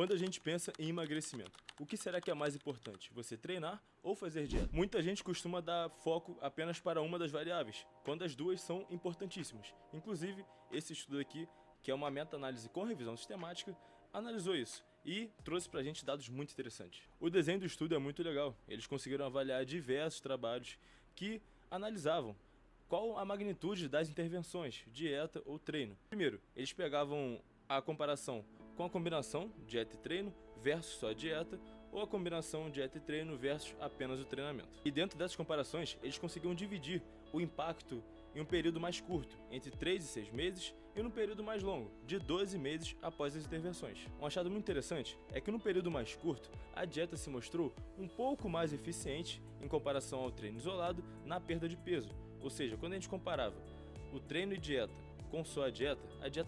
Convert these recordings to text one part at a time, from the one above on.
Quando a gente pensa em emagrecimento, o que será que é mais importante? Você treinar ou fazer dieta? Muita gente costuma dar foco apenas para uma das variáveis, quando as duas são importantíssimas. Inclusive, esse estudo aqui, que é uma meta-análise com revisão sistemática, analisou isso e trouxe pra gente dados muito interessantes. O desenho do estudo é muito legal. Eles conseguiram avaliar diversos trabalhos que analisavam qual a magnitude das intervenções, dieta ou treino. Primeiro, eles pegavam a comparação com a combinação dieta e treino versus só dieta, ou a combinação dieta e treino versus apenas o treinamento. E dentro dessas comparações, eles conseguiam dividir o impacto em um período mais curto, entre 3 e 6 meses, e num período mais longo, de 12 meses após as intervenções. Um achado muito interessante é que no período mais curto, a dieta se mostrou um pouco mais eficiente em comparação ao treino isolado na perda de peso. Ou seja, quando a gente comparava o treino e dieta com só a dieta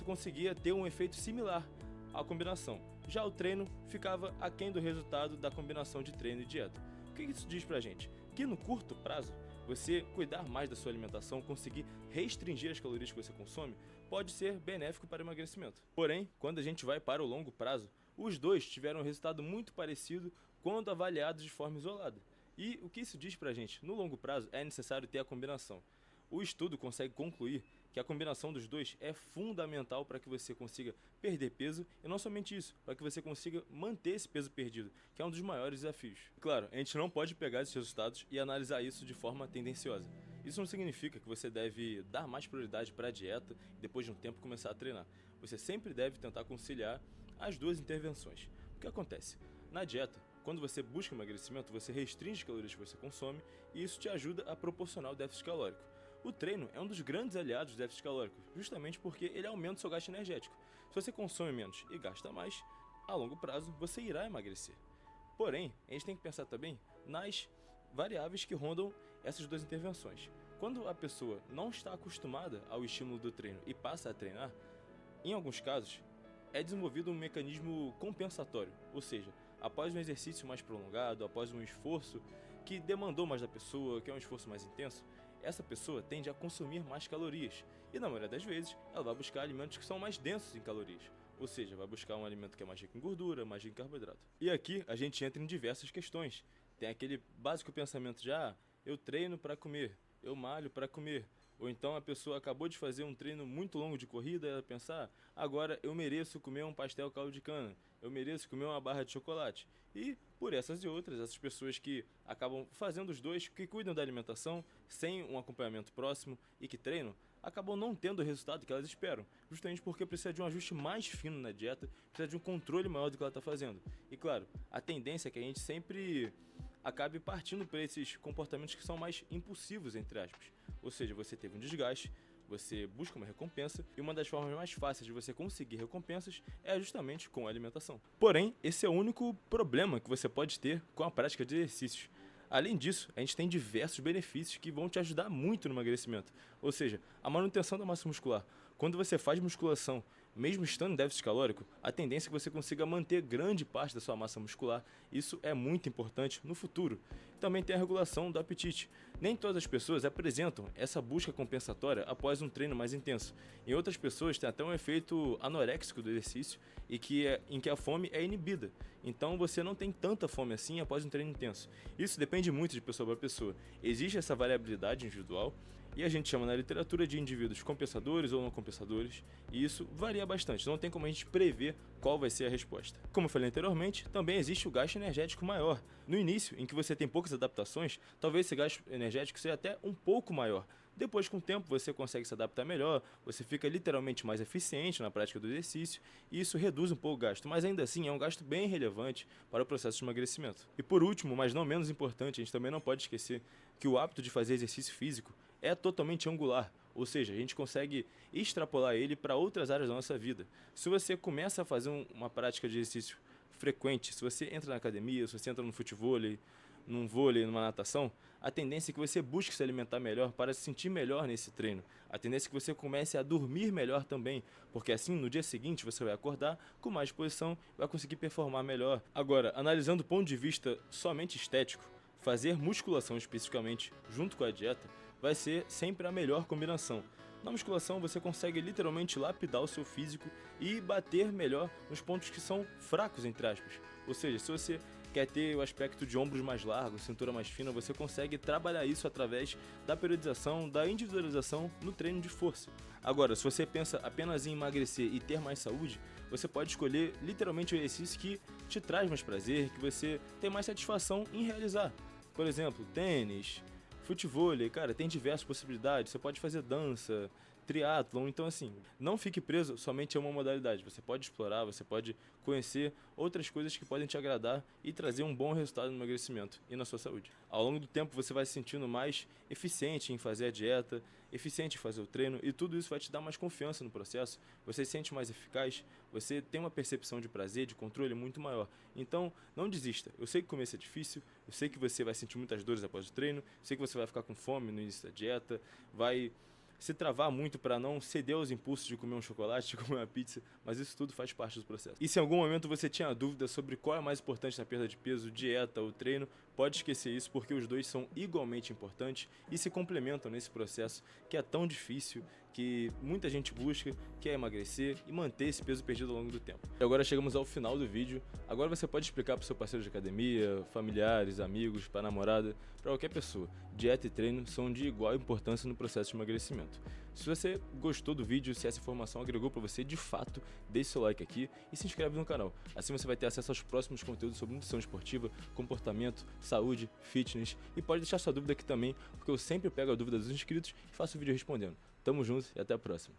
conseguia ter um efeito similar à combinação. Já o treino ficava aquém do resultado da combinação de treino e dieta. O que isso diz pra gente? Que no curto prazo, você cuidar mais da sua alimentação, conseguir restringir as calorias que você consome, pode ser benéfico para o emagrecimento. Porém, quando a gente vai para o longo prazo, os dois tiveram um resultado muito parecido quando avaliados de forma isolada. E o que isso diz pra gente? No longo prazo é necessário ter a combinação. O estudo consegue concluir que a combinação dos dois é fundamental para que você consiga perder peso e não somente isso, para que você consiga manter esse peso perdido, que é um dos maiores desafios. Claro, a gente não pode pegar esses resultados e analisar isso de forma tendenciosa. Isso não significa que você deve dar mais prioridade para a dieta e depois de um tempo começar a treinar. Você sempre deve tentar conciliar as duas intervenções. O que acontece? Na dieta, quando você busca emagrecimento, você restringe as calorias que você consome e isso te ajuda a proporcionar o déficit calórico. O treino é um dos grandes aliados do déficit calórico, justamente porque ele aumenta o seu gasto energético. Se você consome menos e gasta mais, a longo prazo você irá emagrecer. Porém, a gente tem que pensar também nas variáveis que rondam essas duas intervenções. Quando a pessoa não está acostumada ao estímulo do treino e passa a treinar, em alguns casos, é desenvolvido um mecanismo compensatório, ou seja, após um exercício mais prolongado, após um esforço que demandou mais da pessoa, que é um esforço mais intenso, essa pessoa tende a consumir mais calorias e, na maioria das vezes, ela vai buscar alimentos que são mais densos em calorias, ou seja, vai buscar um alimento que é mais rico em gordura, mais rico em carboidrato. E aqui a gente entra em diversas questões. Tem aquele básico pensamento de, eu treino para comer, eu malho para comer. Ou então a pessoa acabou de fazer um treino muito longo de corrida e ela pensa, agora eu mereço comer um pastel caldo de cana, eu mereço comer uma barra de chocolate. E por essas e outras, essas pessoas que acabam fazendo os dois, que cuidam da alimentação sem um acompanhamento próximo e que treinam, acabam não tendo o resultado que elas esperam, justamente porque precisa de um ajuste mais fino na dieta, precisa de um controle maior do que ela está fazendo. E claro, a tendência é que a gente sempre acabe partindo para esses comportamentos que são mais impulsivos, entre aspas. Ou seja, você teve um desgaste, você busca uma recompensa, e uma das formas mais fáceis de você conseguir recompensas é justamente com a alimentação. Porém, esse é o único problema que você pode ter com a prática de exercícios. Além disso, a gente tem diversos benefícios que vão te ajudar muito no emagrecimento. Ou seja, a manutenção da massa muscular. Quando você faz musculação, mesmo estando em déficit calórico, a tendência é que você consiga manter grande parte da sua massa muscular. Isso é muito importante no futuro. Também tem a regulação do apetite. Nem todas as pessoas apresentam essa busca compensatória após um treino mais intenso. Em outras pessoas tem até um efeito anoréxico do exercício em que a fome é inibida. Então você não tem tanta fome assim após um treino intenso. Isso depende muito de pessoa para pessoa. Existe essa variabilidade individual e a gente chama na literatura de indivíduos compensadores ou não compensadores, e isso varia bastante, não tem como a gente prever qual vai ser a resposta. Como eu falei anteriormente, também existe o gasto energético maior. No início, em que você tem poucas adaptações, talvez esse gasto energético seja até um pouco maior. Depois, com o tempo, você consegue se adaptar melhor, você fica literalmente mais eficiente na prática do exercício, e isso reduz um pouco o gasto, mas ainda assim é um gasto bem relevante para o processo de emagrecimento. E por último, mas não menos importante, a gente também não pode esquecer que o hábito de fazer exercício físico é totalmente angular, ou seja, a gente consegue extrapolar ele para outras áreas da nossa vida. Se você começa a fazer uma prática de exercício frequente, se você entra na academia, se você entra no futevôlei, num vôlei, numa natação, a tendência é que você busque se alimentar melhor para se sentir melhor nesse treino. A tendência é que você comece a dormir melhor também, porque assim no dia seguinte você vai acordar com mais disposição e vai conseguir performar melhor. Agora, analisando do ponto de vista somente estético, fazer musculação especificamente junto com a dieta vai ser sempre a melhor combinação. Na musculação você consegue literalmente lapidar o seu físico e bater melhor nos pontos que são fracos, entre aspas. Ou seja, se você quer ter o aspecto de ombros mais largos, cintura mais fina, você consegue trabalhar isso através da periodização, da individualização no treino de força. Agora, se você pensa apenas em emagrecer e ter mais saúde, você pode escolher literalmente o exercício que te traz mais prazer, que você tem mais satisfação em realizar. Por exemplo, tênis, futevôlei, cara, tem diversas possibilidades. Você pode fazer dança, triatlon, então assim, não fique preso somente a uma modalidade. Você pode explorar, você pode conhecer outras coisas que podem te agradar e trazer um bom resultado no emagrecimento e na sua saúde. Ao longo do tempo você vai se sentindo mais eficiente em fazer a dieta, eficiente em fazer o treino, e tudo isso vai te dar mais confiança no processo. Você se sente mais eficaz, você tem uma percepção de prazer, de controle muito maior. Então, não desista. Eu sei que o começo é difícil, eu sei que você vai sentir muitas dores após o treino, eu sei que você vai ficar com fome no início da dieta, vai se travar muito para não ceder aos impulsos de comer um chocolate, de comer uma pizza, mas isso tudo faz parte do processo. E se em algum momento você tinha dúvida sobre qual é mais importante na perda de peso, dieta ou treino, pode esquecer isso, porque os dois são igualmente importantes e se complementam nesse processo que é tão difícil, que muita gente busca, que é emagrecer e manter esse peso perdido ao longo do tempo. E agora chegamos ao final do vídeo. Agora você pode explicar para o seu parceiro de academia, familiares, amigos, para namorada, para qualquer pessoa. Dieta e treino são de igual importância no processo de emagrecimento. Se você gostou do vídeo, se essa informação agregou para você de fato, deixe seu like aqui e se inscreve no canal. Assim você vai ter acesso aos próximos conteúdos sobre nutrição esportiva, comportamento, saúde, fitness, e pode deixar sua dúvida aqui também, porque eu sempre pego a dúvida dos inscritos e faço o vídeo respondendo. Tamo junto e até a próxima.